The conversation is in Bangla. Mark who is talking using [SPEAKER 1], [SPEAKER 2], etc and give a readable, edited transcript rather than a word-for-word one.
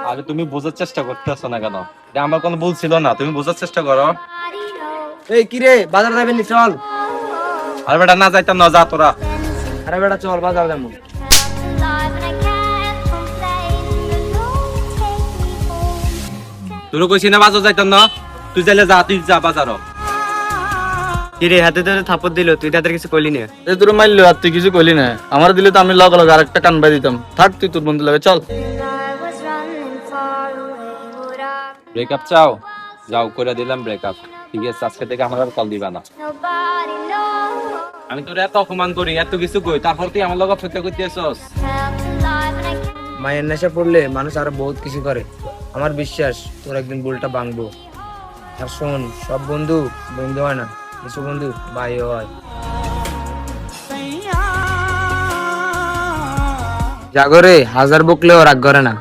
[SPEAKER 1] আরে তুমি বোঝার চেষ্টা করতেছো না কেন? এটা আমার কোনো ভুল ছিল না, তুমি বোঝার চেষ্টা করো।
[SPEAKER 2] এই কি রে, বাজার যাবেন নি? চল।
[SPEAKER 1] আরে বেটা না যাইতাম না, যা তোরা।
[SPEAKER 2] আরে বেটা চল, বাজার যাবো।
[SPEAKER 1] তোর কইছি না বাজার যাইতাম না, তুই যাইলে যা, তুই যা বাজারও।
[SPEAKER 2] কি রে, হাতে ধরে থাপড় দিল, তুই তাদের কিছু কইলি না?
[SPEAKER 3] এই তোর মারলো আর তুই কিছু কইলি না। আমার দিলে তো আমি লগ লগ আরেকটা কান বাই দিতাম। থাক তুই তোর বন্ধু লাগে, চল।
[SPEAKER 1] ব্রেকআপ চাও? যাও, করে দিলাম ব্রেকআপ। ঠিক আছে, আজকে থেকে আমার আর কল দিবা না। আমি তোর এত অপমান করি, এত কিছু কই, তারপর তুই আমার লগে অপেক্ষা করতেছস।
[SPEAKER 2] মায়ের নেশা পড়লে মানুষ আরো বহুত কিছু করে। আমার বিশ্বাস তোর একদিন বুলটা ভাঙবো। আর শোন, সব বন্ধু বন্ধু হয় না, কিছু বন্ধু ভাইও হয়। জাগরে হাজার বকলেও রাগ করে না।